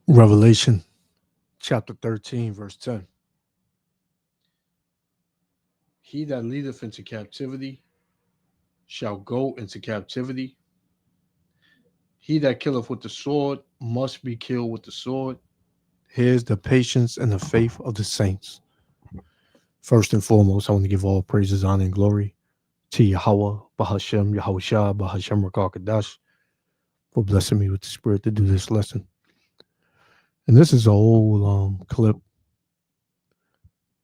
Revelation chapter 13, verse 10. He that leadeth into captivity shall go into captivity. He that killeth with the sword must be killed with the sword. Here's the patience and the faith of the saints. First and foremost, I want to give all praises, honor, and glory to Yahweh, Bahashem, Yahushua, Bahashem Rakakadash, for blessing me with the spirit to do this lesson. And this is an old clip,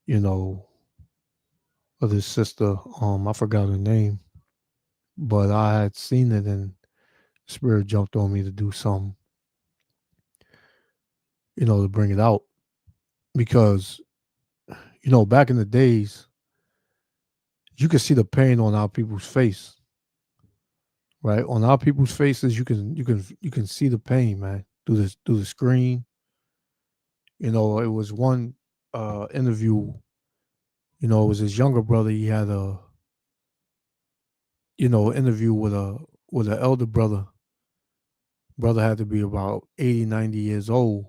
you know, of this sister. I forgot her name, but I had seen it and spirit jumped on me to do something, to bring it out. Because, back in the days, you could see the pain on our people's face, right? On our people's faces, you can see the pain, man, through the screen. It was one interview, it was his younger brother. He had interview with an elder brother. Brother had to be about 80, 90 years old.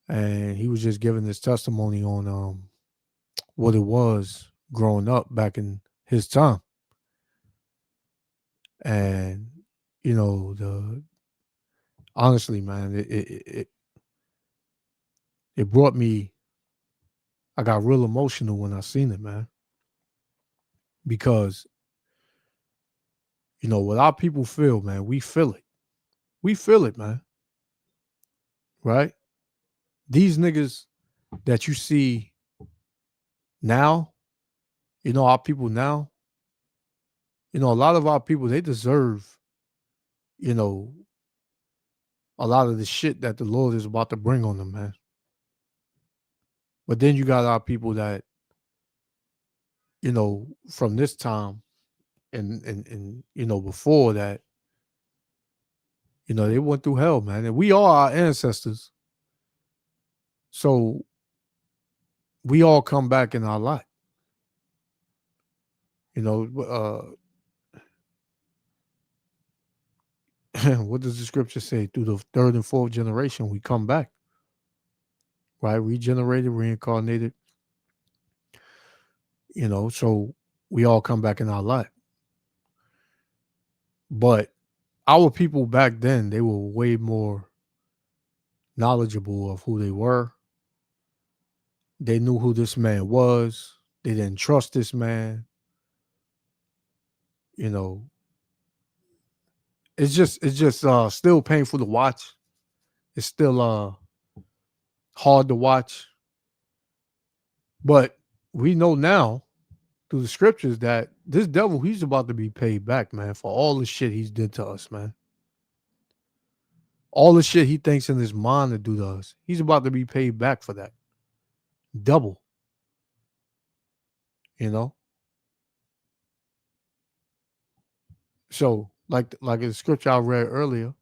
And he was just giving his testimony on what it was growing up back in his time. And the honestly, man, it brought me. I got real emotional when I seen it, man, because what our people feel, man, we feel it. We feel it, man. Right? These niggas that you see now, our people now, a lot of our people, they deserve, you know, a lot of the shit that the Lord is about to bring on them, man. But then you got our people that, from this time and before that, they went through hell, man. And we are our ancestors. So we all come back in our lot. You know, what does the scripture say? Through the third and fourth generation, we come back, right? Regenerated, reincarnated, so we all come back in our lot. But our people back then, they were way more knowledgeable of who they were. They knew who this man was. They didn't trust this man. You know, it's just still painful to watch. It's still hard to watch. But we know now through the scriptures that this devil, he's about to be paid back, man, for all the shit he's did to us, man. All the shit he thinks in his mind to do to us. He's about to be paid back for that. Double, you know? So, like in the scripture I read earlier,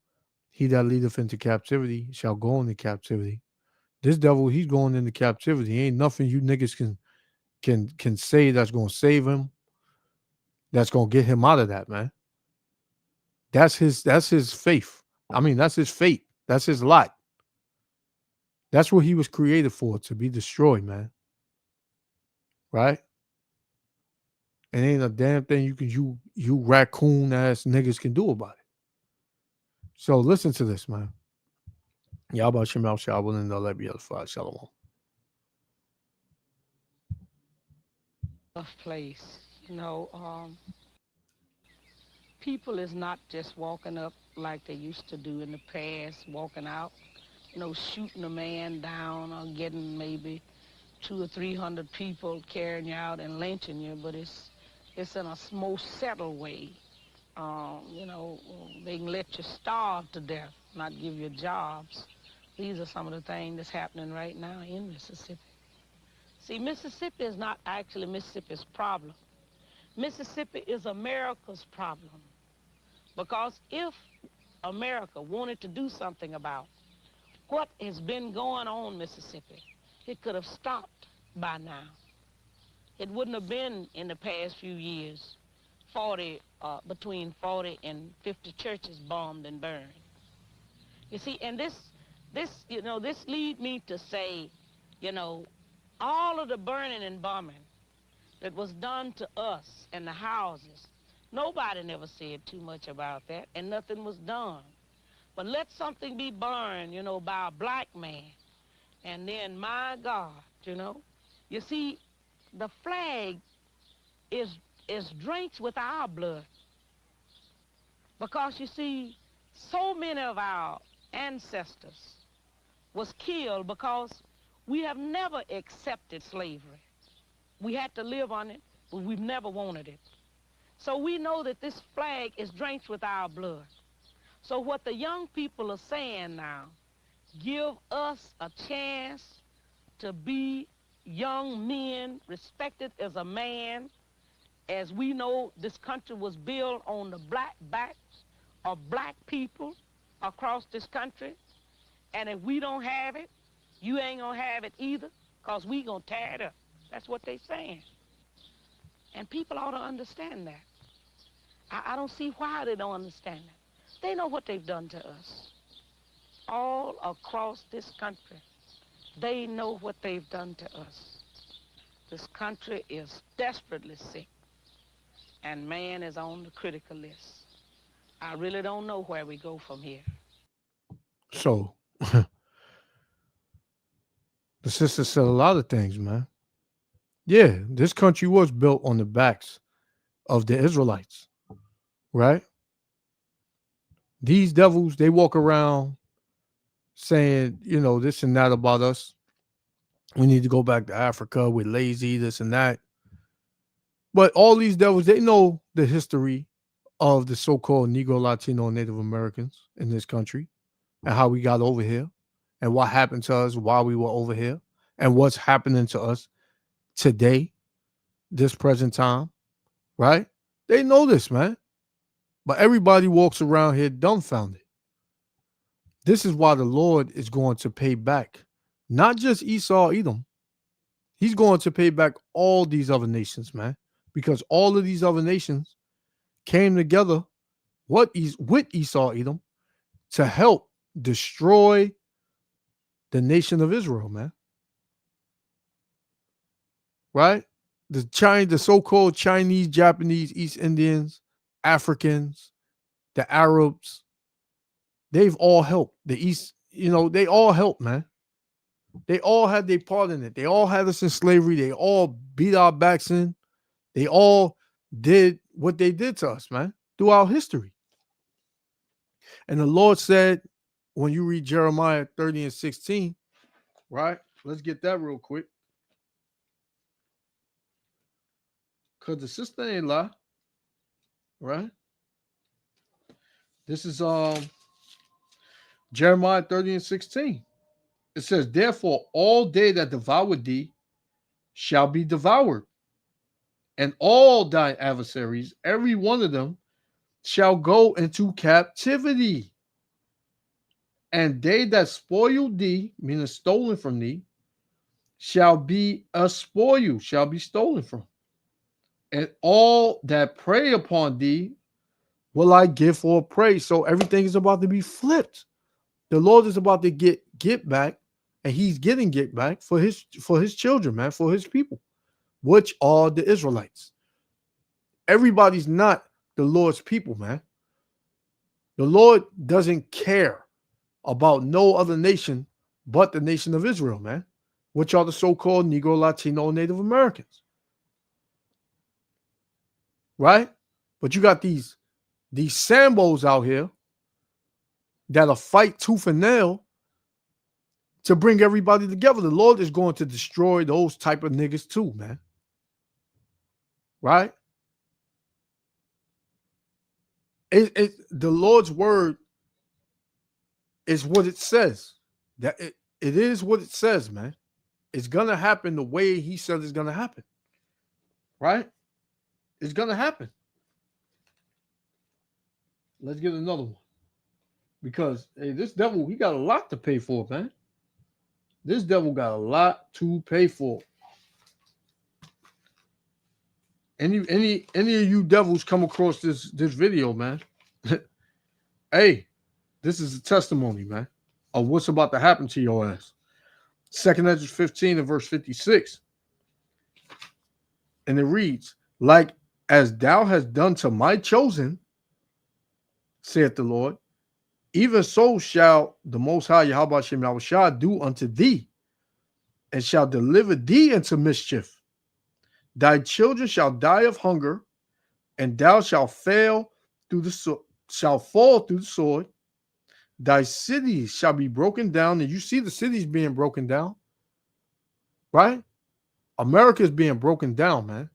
he that leadeth into captivity shall go into captivity. This devil, he's going into captivity. Ain't nothing you niggas can say that's gonna save him, that's gonna get him out of that, man. That's his faith. I mean, that's his fate. That's his lot. That's what he was created for, to be destroyed, man. Right? And ain't a damn thing you raccoon ass niggas can do about it. So listen to this, man. Yabba Shemal Shabbat and the Lebi Alpha Shalom. Tough place. People is not just walking up like they used to do in the past, walking out, shooting a man down or getting maybe 200 or 300 people carrying you out and lynching you, but it's in a more settled way. They can let you starve to death, not give you jobs. These are some of the things that's happening right now in Mississippi. See, Mississippi is not actually Mississippi's problem. Mississippi is America's problem. Because if America wanted to do something about what has been going on in Mississippi, it could have stopped by now. It wouldn't have been in the past few years between 40 and 50 churches bombed and burned. You see, and This lead me to say, you know, all of the burning and bombing that was done to us and the houses, nobody never said too much about that, and nothing was done. But let something be burned, by a black man, and then, my God, you know, you see, the flag is is drenched with our blood because you see, so many of our ancestors was killed because we have never accepted slavery. We had to live on it, but we've never wanted it. So we know that this flag is drenched with our blood. So what the young people are saying now, give us a chance to be young men, respected as a man, as we know this country was built on the black backs of black people across this country. And if we don't have it, you ain't gonna have it either, because we gonna tear it up. That's what they saying. And people ought to understand that. I don't see why they don't understand that. They know what they've done to us. All across this country, they know what they've done to us. This country is desperately sick, and man is on the critical list. I really don't know where we go from here. So the sister said a lot of things, man. Yeah, this country was built on the backs of the Israelites, right? These devils, they walk around saying, this and that about us. We need to go back to Africa. We're lazy, this and that. But all these devils, they know the history of the so-called Negro, Latino, and Native Americans in this country and how we got over here and what happened to us while we were over here and what's happening to us today, this present time, right? They know this, man. But everybody walks around here dumbfounded. This is why the Lord is going to pay back, not just Esau, Edom. He's going to pay back all these other nations, man, because all of these other nations came together with Esau, Edom, to help destroy the nation of Israel, man. Right? The so-called Chinese, Japanese, East Indians, Africans, the Arabs, they've all helped. The East, they all helped, man. They all had their part in it. They all had us in slavery. They all beat our backs in. They all did what they did to us, man, throughout history. And the Lord said, when you read Jeremiah 30 and 16, right? Let's get that real quick. Because the sister ain't lie, right? This is Jeremiah 30 and 16. It says, therefore, all they that devour thee shall be devoured, and all thy adversaries, every one of them, shall go into captivity. And they that spoil thee, meaning stolen from thee, shall be a spoil, shall be stolen from. And all that prey upon thee will I give for praise. So everything is about to be flipped. The Lord is about to get back, and He's getting get back for his children, man, for His people, which are the Israelites. Everybody's not the Lord's people, man. The Lord doesn't care about no other nation but the nation of Israel, man, which are the so-called Negro, Latino, Native Americans, right? But you got these Sambos out here that'll fight tooth and nail to bring everybody together. The Lord is going to destroy those type of niggas too, man. Right? The Lord's word is what it says. That it is what it says, man. It's gonna happen the way He said it's gonna happen. Right? It's gonna happen. Let's get another one. Because hey, this devil, he got a lot to pay for, man. This devil got a lot to pay for. Any of you devils come across this video, man. Hey, this is a testimony, man. of what's about to happen to your ass. 2nd Ezra 15 and verse 56. And it reads, like as thou hast done to my chosen, saith the Lord, even so shall the Most High Yahweh Shem Yahushua do unto thee, and shall deliver thee into mischief. Thy children shall die of hunger, and thou shalt fall through the sword. Thy cities shall be broken down, and you see the cities being broken down, right? America is being broken down, man.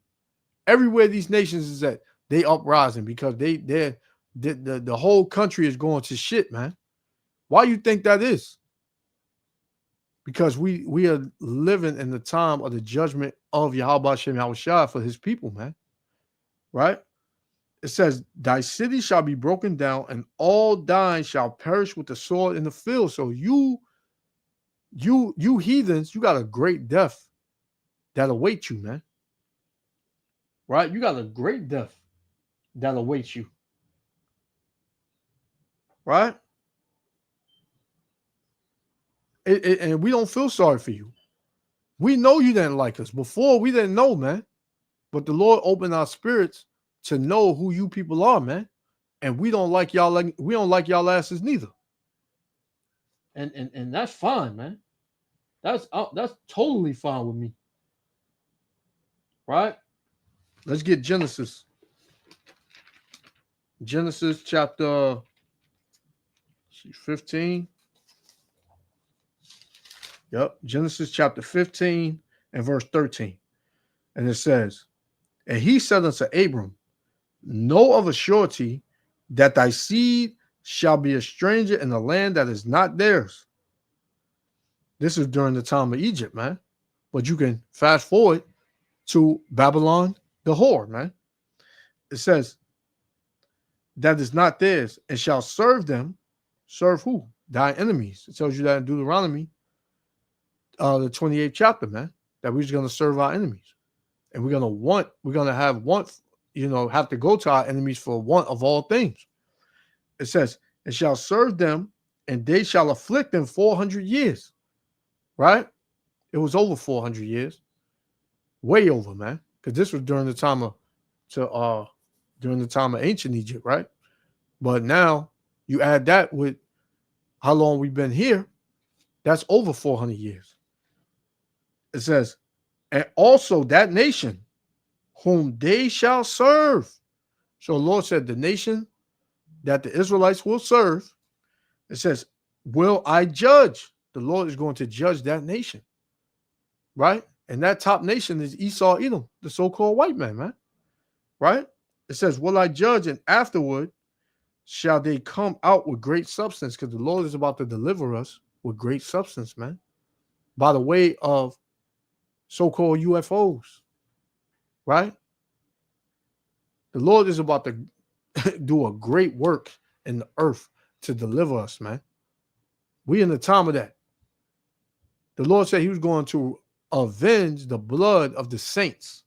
Everywhere these nations is at, they uprising because the whole country is going to shit, man. Why you think that is? Because we are living in the time of the judgment of Yahweh Shem Yahushua for his people, man. Right? It says, thy city shall be broken down, and all thine shall perish with the sword in the field. So you heathens, you got a great death that awaits you, man. Right? You got a great death that awaits you. Right? And we don't feel sorry for you. We know you didn't like us. Before, we didn't know, man. But the Lord opened our spirits to know who you people are, man. And we don't like y'all asses neither. And that's fine, man. That's totally fine with me. Right? Let's get Genesis. Genesis chapter 15. Yep. Genesis chapter 15 and verse 13. And it says, and he said unto Abram, know of a surety that thy seed shall be a stranger in a land that is not theirs. This is during the time of Egypt, man. But you can fast forward to Babylon, the whore, man. It says, that is not theirs, and shall serve them. Serve who? Thy enemies. It tells you that in Deuteronomy, the 28th chapter, man, that we're just going to serve our enemies. And we're going to have to go to our enemies for want of all things. It says, and shall serve them, and they shall afflict them 400 years. Right? It was over 400 years. Way over, man. Because this was during the time of ancient Egypt, right? But now you add that with how long we've been here, that's over 400 years. It says, and also that nation whom they shall serve. So the Lord said the nation that the Israelites will serve, it says, will I judge? The Lord is going to judge that nation. Right? And that top nation is Esau, Edom, the so-called white man, man. Right? It says, will I judge? And afterward shall they come out with great substance, because the Lord is about to deliver us with great substance, man, by the way of so-called UFOs. Right? The Lord is about to do a great work in the earth to deliver us, man. We in the time of that. The Lord said he was going to avenge the blood of the saints.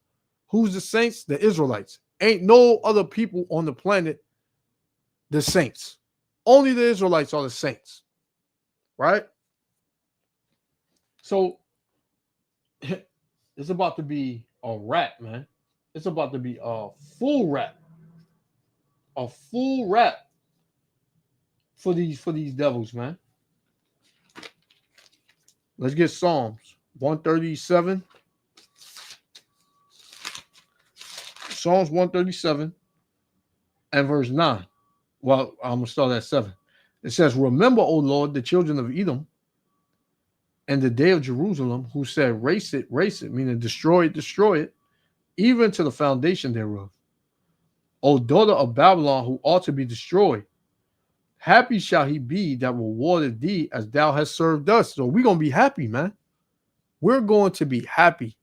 Who's the saints? The Israelites. Ain't no other people on the planet the saints. Only the Israelites are the saints. Right? So it's about to be a wrap, man. It's about to be a full wrap. A full wrap for these devils, man. Let's get Psalms 137. Psalms 137 and verse 9. Well, I'm going to start at 7. It says, remember, O Lord, the children of Edom and the day of Jerusalem, who said, race it, meaning destroy it, even to the foundation thereof. O daughter of Babylon, who ought to be destroyed, happy shall he be that rewarded thee as thou hast served us. So we're going to be happy, man. We're going to be happy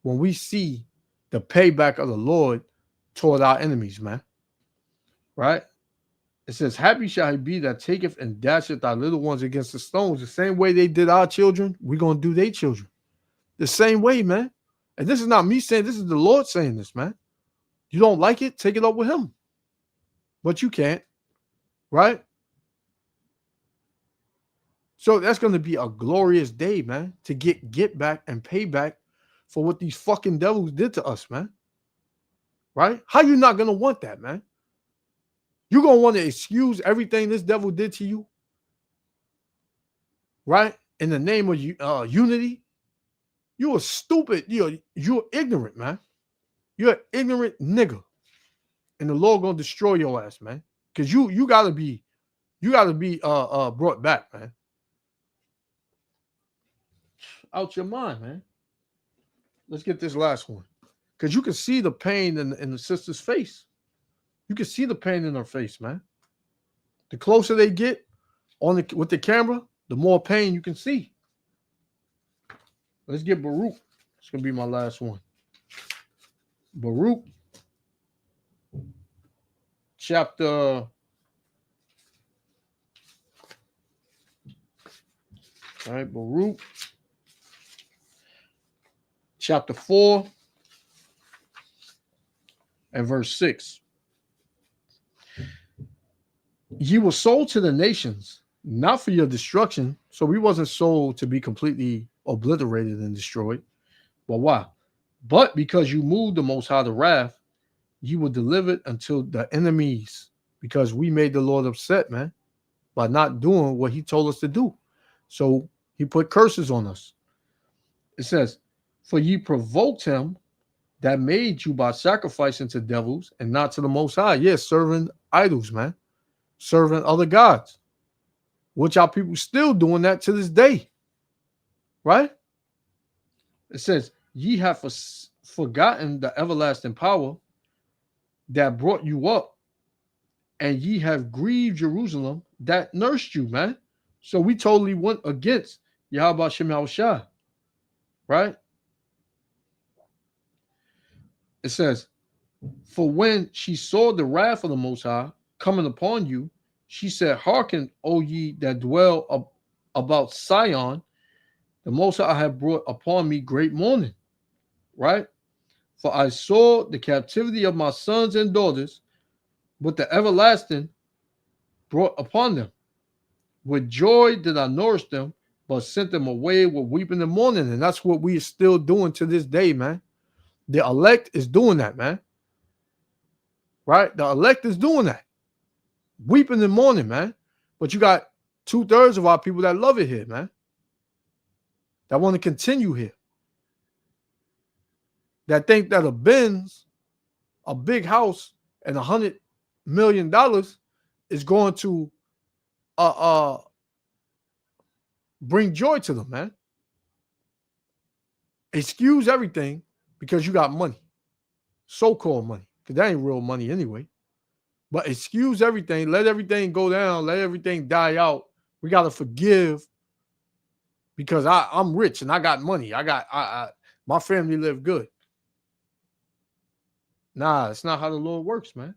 when we see the payback of the Lord toward our enemies, man. Right? It says, happy shall he be that taketh and dasheth thy little ones against the stones. The same way they did our children, we're going to do their children. The same way, man. And this is not me saying, this is the Lord saying this, man. You don't like it, take it up with him. But you can't. Right? So that's going to be a glorious day, man, to get back and pay back for what these fucking devils did to us, man. Right? How you not going to want that, man? You're going to want to excuse everything this devil did to you, right? In the name of unity. You're stupid. You're ignorant, man. You're an ignorant nigga. And the Lord going to destroy your ass, man. Because you got to be brought back, man. Out your mind, man. Let's get this last one. Because you can see the pain in the sister's face. You can see the pain in her face, man. The closer they get with the camera, the more pain you can see. Let's get Baruch. It's going to be my last one. Baruch, chapter... All right, Baruch, chapter 4 and verse 6. Ye were sold to the nations, not for your destruction. So we wasn't sold to be completely obliterated and destroyed. But why? But because you moved the Most High to wrath, you were delivered until the enemies, because we made the Lord upset, man, by not doing what he told us to do. So he put curses on us. It says, for ye provoked him that made you by sacrificing to devils and not to the Most High. Yes, serving idols, man. Serving other gods. Which our people still doing that to this day. Right? It says, ye have forgotten the everlasting power that brought you up, and ye have grieved Jerusalem that nursed you, man. So we totally went against Yahweh Shem Yahushua. Right? It says, for when she saw the wrath of the Most High coming upon you, she said, hearken, O ye that dwell about Sion, the Most High have brought upon me great mourning. Right? For I saw the captivity of my sons and daughters, but the everlasting brought upon them. With joy did I nourish them, but sent them away with weeping and mourning. And that's what we are still doing to this day, man. The elect is doing that, man. Right? The elect is doing that. Weeping and mourning, man. But you got 2/3 of our people that love it here, man. That want to continue here. That think that a Benz, a big house, and $100 million is going to bring joy to them, man. Excuse everything because you got money. So-called money. Because that ain't real money anyway. But excuse everything. Let everything go down. Let everything die out. We got to forgive because I'm rich and I got money. My family live good. Nah, it's not how the Lord works, man.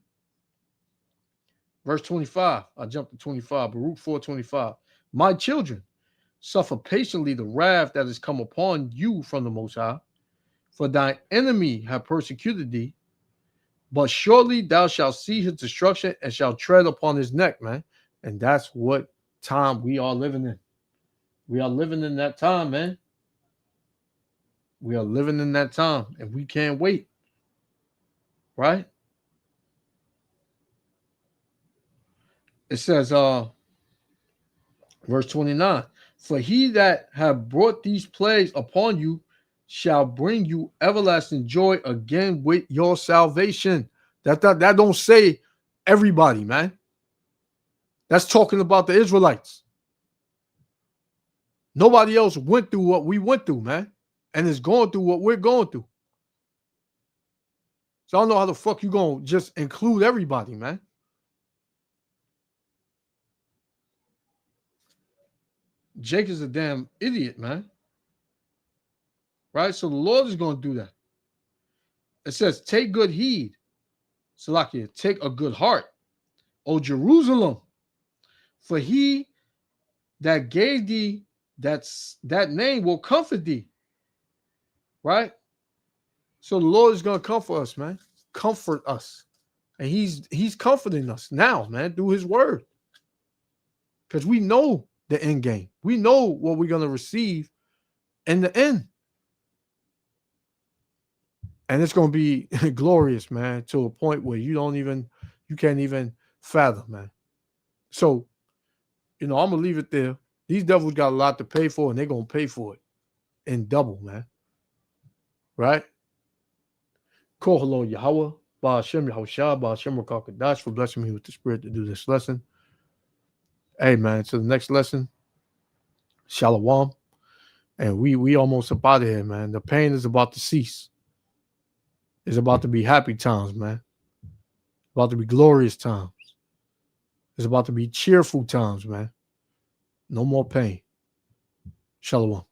Verse 25. I jumped to 25. Baruch 4:25. My children, suffer patiently the wrath that is come upon you from the Most High. For thine enemy have persecuted thee, but surely thou shalt see his destruction and shalt tread upon his neck, man. And that's what time we are living in. We are living in that time, man. We are living in that time, and we can't wait. Right? It says, verse 29, for he that have brought these plagues upon you shall bring you everlasting joy again with your salvation. That don't say everybody, man. That's talking about the Israelites. Nobody else went through what we went through, man, and is going through what we're going through. So I don't know how the fuck you gonna just include everybody, man. Jake is a damn idiot, man. Right? So the Lord is going to do that. It says, take good heed. Salakia, take a good heart, O Jerusalem, for he that gave thee that name will comfort thee. Right? So the Lord is going to comfort us, man. Comfort us. And he's comforting us now, man, through his word. Because we know the end game. We know what we're gonna receive in the end. And it's gonna be glorious, man, to a point where you can't even fathom, man. So, I'm gonna leave it there. These devils got a lot to pay for, and they're gonna pay for it in double, man. Right? Call hello Yahweh, Ba Hashem Yahushua, Ba Hashem Rakakadash for blessing me with the spirit to do this lesson. Hey man, to the next lesson. Shalom. And we almost up out of here, man. The pain is about to cease. It's about to be happy times, man. About to be glorious times. It's about to be cheerful times, man. No more pain. Shalom.